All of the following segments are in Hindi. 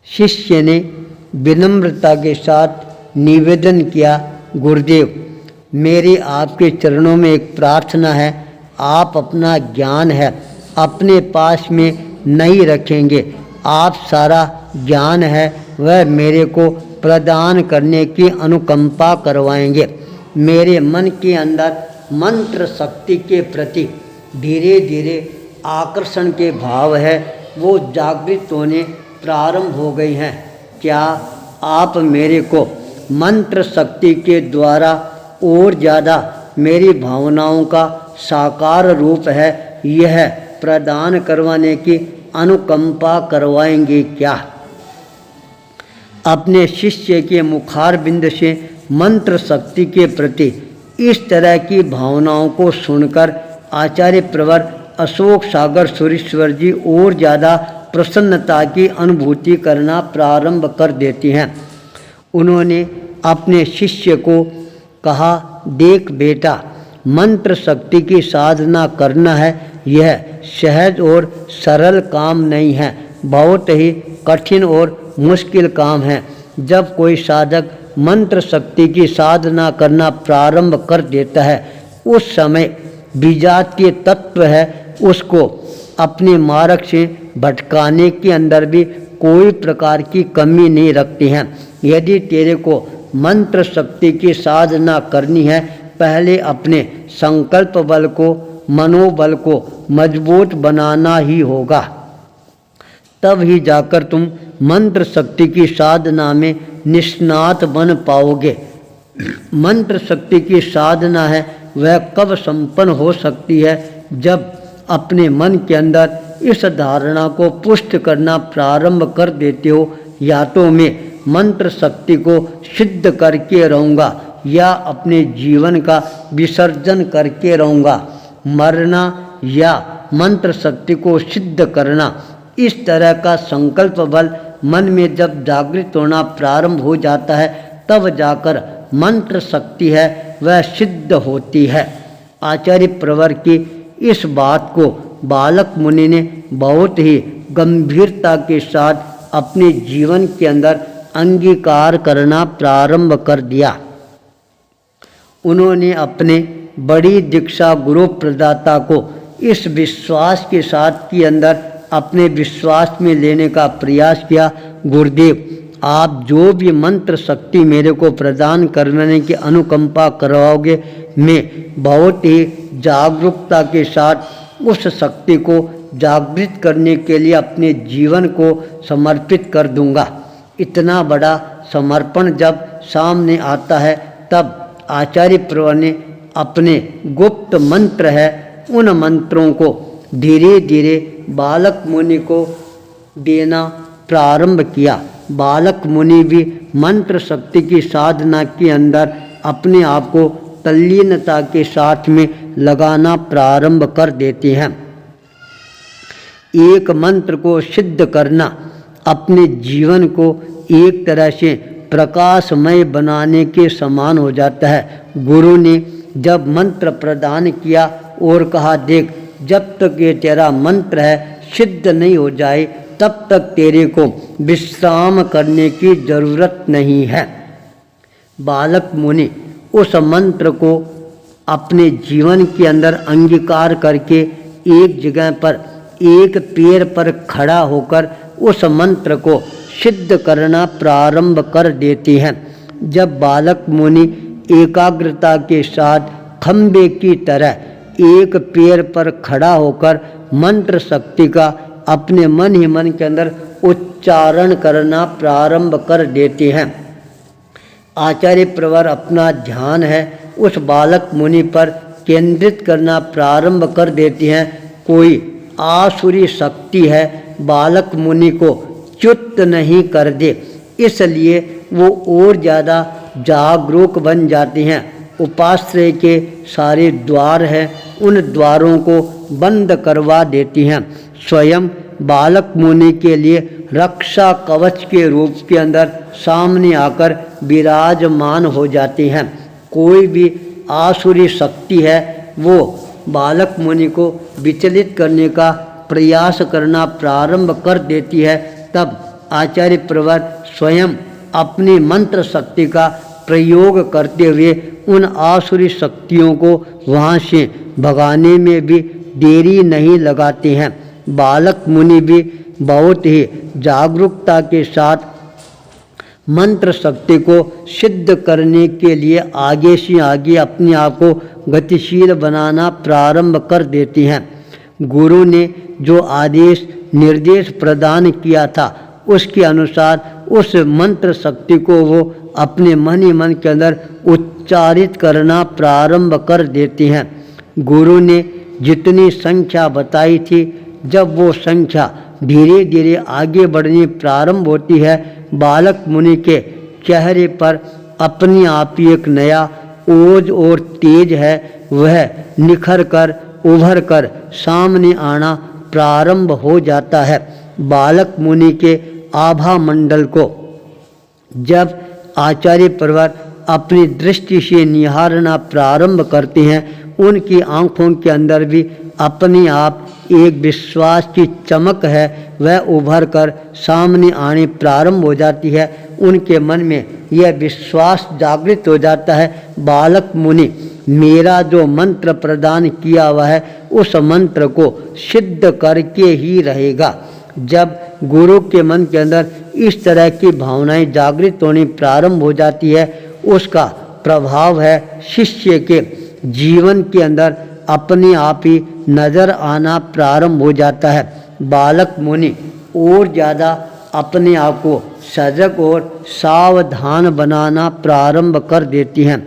शिष्य ने विनम्रता के साथ निवेदन किया, गुरुदेव, मेरी आपके चरणों में एक प्रार्थना है। आप अपना ज्ञान है अपने पास में नहीं रखेंगे। आप सारा ज्ञान है वह मेरे को प्रदान करने की अनुकंपा करवाएंगे। मेरे मन के अंदर मंत्र शक्ति के प्रति धीरे धीरे आकर्षण के भाव है वो जागृत होने प्रारंभ हो गई हैं। क्या आप मेरे को मंत्र शक्ति के द्वारा और ज़्यादा मेरी भावनाओं का साकार रूप है यह प्रदान करवाने की अनुकंपा करवाएंगे क्या? अपने शिष्य के मुखारबिंद से मंत्र शक्ति के प्रति इस तरह की भावनाओं को सुनकर आचार्य प्रवर अशोक सागर सुरेश्वर जी और ज़्यादा प्रसन्नता की अनुभूति करना प्रारंभ कर देती हैं। उन्होंने अपने शिष्य को कहा, देख बेटा, मंत्र शक्ति की साधना करना है यह सहज और सरल काम नहीं है, बहुत ही कठिन और मुश्किल काम है। जब कोई साधक मंत्र शक्ति की साधना करना प्रारंभ कर देता है उस समय विजातीय तत्व है उसको अपने मार्ग से भटकाने के अंदर भी कोई प्रकार की कमी नहीं रखती हैं। यदि तेरे को मंत्र शक्ति की साधना करनी है, पहले अपने संकल्प बल को, मनोबल को मजबूत बनाना ही होगा, तब ही जाकर तुम मंत्र शक्ति की साधना में निष्णात बन पाओगे। मंत्र शक्ति की साधना है वह कब संपन्न हो सकती है? जब अपने मन के अंदर इस धारणा को पुष्ट करना प्रारंभ कर देते हो, या तो मैं मंत्र शक्ति को सिद्ध करके रहूँगा या अपने जीवन का विसर्जन करके रहूँगा। मरना या मंत्र शक्ति को सिद्ध करना, इस तरह का संकल्प बल मन में जब जागृत होना प्रारंभ हो जाता है तब जाकर मंत्र शक्ति है वह सिद्ध होती है। आचार्य प्रवर की इस बात को बालक मुनि ने बहुत ही गंभीरता के साथ अपने जीवन के अंदर अंगीकार करना प्रारंभ कर दिया। उन्होंने अपने बड़ी दीक्षा गुरु प्रदाता को इस विश्वास के साथ के अंदर अपने विश्वास में लेने का प्रयास किया, गुरुदेव, आप जो भी मंत्र शक्ति मेरे को प्रदान करने की अनुकंपा करवाओगे, मैं बहुत ही जागरूकता के साथ उस शक्ति को जागृत करने के लिए अपने जीवन को समर्पित कर दूंगा। इतना बड़ा समर्पण जब सामने आता है तब आचार्य प्रवर ने अपने गुप्त मंत्र है उन मंत्रों को धीरे धीरे बालक मुनि को देना प्रारंभ किया। बालक मुनि भी मंत्र शक्ति की साधना के अंदर अपने आप को तल्लीनता के साथ में लगाना प्रारंभ कर देते हैं। एक मंत्र को सिद्ध करना अपने जीवन को एक तरह से प्रकाशमय बनाने के समान हो जाता है। गुरु ने जब मंत्र प्रदान किया और कहा, देख, जब तक ये तेरा मंत्र है सिद्ध नहीं हो जाए तब तक तेरे को विश्राम करने की जरूरत नहीं है। बालक मुनि उस मंत्र को अपने जीवन के अंदर अंगीकार करके एक जगह पर एक पैर पर खड़ा होकर उस मंत्र को सिद्ध करना प्रारंभ कर देते हैं। जब बालक मुनि एकाग्रता के साथ खंबे की तरह एक पैर पर खड़ा होकर मंत्र शक्ति का अपने मन ही मन के अंदर उच्चारण करना प्रारंभ कर देते हैं, आचार्य प्रवर अपना ध्यान है उस बालक मुनि पर केंद्रित करना प्रारंभ कर देते हैं। कोई आसुरी शक्ति है बालक मुनि को च्युत नहीं कर दे, इसलिए वो और ज़्यादा जागरूक बन जाते हैं। उपाश्रय के सारे द्वार हैं उन द्वारों को बंद करवा देती हैं। स्वयं बालक मुनि के लिए रक्षा कवच के रूप के अंदर सामने आकर विराजमान हो जाती हैं। कोई भी आसुरी शक्ति है वो बालक मुनि को विचलित करने का प्रयास करना प्रारंभ कर देती है, तब आचार्य प्रवर स्वयं अपनी मंत्र शक्ति का प्रयोग करते हुए उन आसुरी शक्तियों को वहाँ से भगाने में भी देरी नहीं लगाते हैं। बालक मुनि भी बहुत ही जागरूकता के साथ मंत्र शक्ति को सिद्ध करने के लिए आगे से आगे अपने आप को गतिशील बनाना प्रारंभ कर देती हैं। गुरु ने जो आदेश निर्देश प्रदान किया था उसके अनुसार उस मंत्र शक्ति को वो अपने मन ही मन के अंदर उच्चारित करना प्रारंभ कर देते हैं। गुरु ने जितनी संख्या बताई थी, जब वो संख्या धीरे धीरे आगे बढ़नी प्रारंभ होती है, बालक मुनि के चेहरे पर अपने आप ही एक नया ओज और तेज है वह निखर कर उभर कर सामने आना प्रारंभ हो जाता है। बालक मुनि के आभा मंडल को जब आचार्य प्रवर अपनी दृष्टि से निहारना प्रारंभ करते हैं, उनकी आंखों के अंदर भी अपने आप एक विश्वास की चमक है वह उभर कर सामने आने प्रारंभ हो जाती है। उनके मन में यह विश्वास जागृत हो जाता है, बालक मुनि मेरा जो मंत्र प्रदान किया हुआ है उस मंत्र को सिद्ध करके ही रहेगा। जब गुरु के मन के अंदर इस तरह की भावनाएं जागृत होनी प्रारंभ हो जाती है, उसका प्रभाव है शिष्य के जीवन के अंदर अपने आप ही नजर आना प्रारंभ हो जाता है। बालक मुनि और ज़्यादा अपने आप को सजग और सावधान बनाना प्रारंभ कर देती हैं।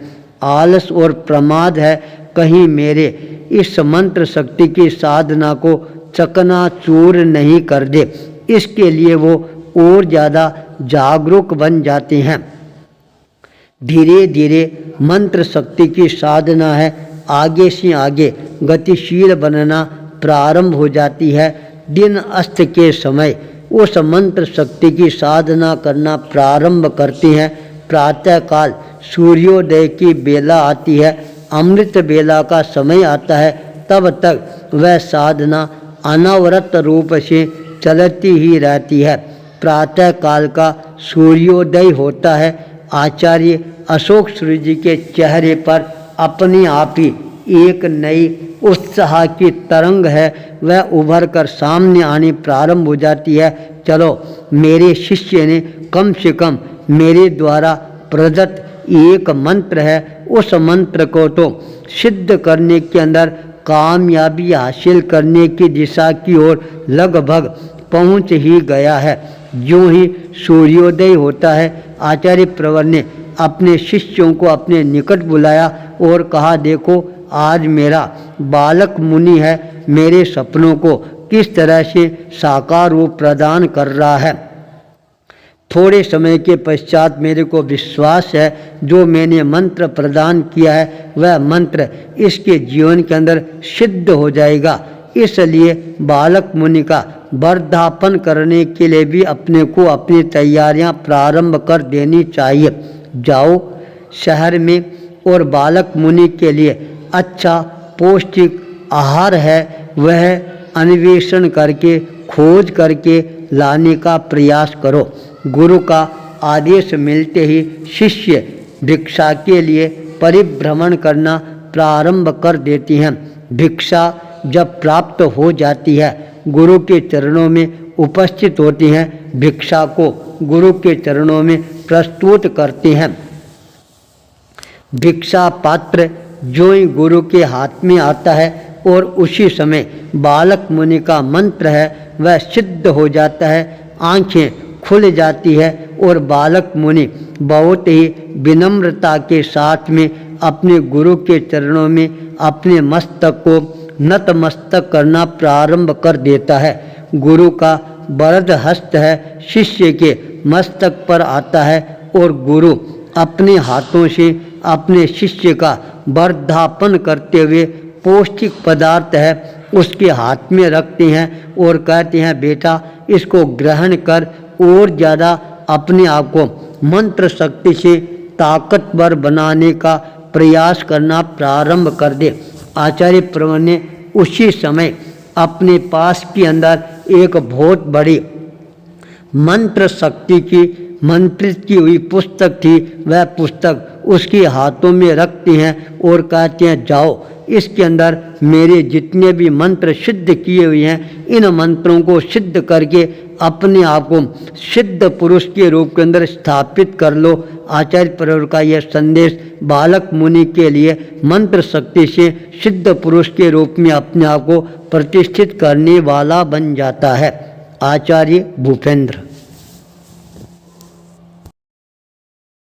आलस और प्रमाद है कहीं मेरे इस मंत्र शक्ति की साधना को चकनाचूर नहीं कर दे, इसके लिए वो और ज़्यादा जागरूक बन जाते हैं। धीरे धीरे मंत्र शक्ति की साधना है आगे से आगे गतिशील बनना प्रारंभ हो जाती है। दिन अस्त के समय उस मंत्र शक्ति की साधना करना प्रारंभ करते हैं। प्रातःकाल सूर्योदय की बेला आती है, अमृत बेला का समय आता है, तब तक वह साधना अनवरत रूप से चलती ही रहती है। प्रातःकाल का सूर्योदय होता है। आचार्य अशोक सूर्य जी के चेहरे पर अपने आप ही एक नई उत्साह की तरंग है वह उभर कर सामने आनी प्रारंभ हो जाती है। चलो मेरे शिष्य ने कम से कम मेरे द्वारा प्रदत्त एक मंत्र है, उस मंत्र को तो सिद्ध करने के अंदर कामयाबी हासिल करने की दिशा की ओर लगभग पहुंच ही गया है। यूं ही सूर्योदय होता है, आचार्य प्रवर ने अपने शिष्यों को अपने निकट बुलाया और कहा, देखो आज मेरा बालक मुनि है मेरे सपनों को किस तरह से साकार रूप प्रदान कर रहा है। थोड़े समय के पश्चात मेरे को विश्वास है जो मैंने मंत्र प्रदान किया है वह मंत्र इसके जीवन के अंदर सिद्ध हो जाएगा। इसलिए बालक मुनि का वर्धापन करने के लिए भी अपने को अपनी तैयारियां प्रारंभ कर देनी चाहिए। जाओ शहर में और बालक मुनि के लिए अच्छा पौष्टिक आहार है वह अन्वेषण करके खोज करके लाने का प्रयास करो। गुरु का आदेश मिलते ही शिष्य भिक्षा के लिए परिभ्रमण करना प्रारंभ कर देती हैं। भिक्षा जब प्राप्त हो जाती है गुरु के चरणों में उपस्थित होती हैं, भिक्षा को गुरु के चरणों में प्रस्तुत करते हैं। भिक्षा पात्र जो ही गुरु के हाथ में आता है और उसी समय बालक मुनि का मंत्र है वह सिद्ध हो जाता है, आंखें खुल जाती है और बालक मुनि बहुत ही विनम्रता के साथ में अपने गुरु के चरणों में अपने मस्तक को नतमस्तक करना प्रारंभ कर देता है। गुरु का वरद हस्त है शिष्य के मस्तक पर आता है और गुरु अपने हाथों से अपने शिष्य का वर्धापन करते हुए पौष्टिक पदार्थ है उसके हाथ में रखते हैं और कहते हैं, बेटा इसको ग्रहण कर और ज़्यादा अपने आप को मंत्र शक्ति से ताकतवर बनाने का प्रयास करना प्रारंभ कर दे। आचार्य प्रवर ने उसी समय अपने पास के अंदर एक बहुत बड़ी मंत्र शक्ति की मंत्रित की हुई पुस्तक थी, वह पुस्तक उसके हाथों में रखती हैं और कहते हैं जाओ, इसके अंदर मेरे जितने भी मंत्र सिद्ध किए हुए हैं इन मंत्रों को सिद्ध करके अपने आप को सिद्ध पुरुष के रूप के अंदर स्थापित कर लो। आचार्य प्रवर का यह संदेश बालक मुनि के लिए मंत्र शक्ति से सिद्ध पुरुष के रूप में अपने आप को प्रतिष्ठित करने वाला बन जाता है। आचार्य भूपेंद्र।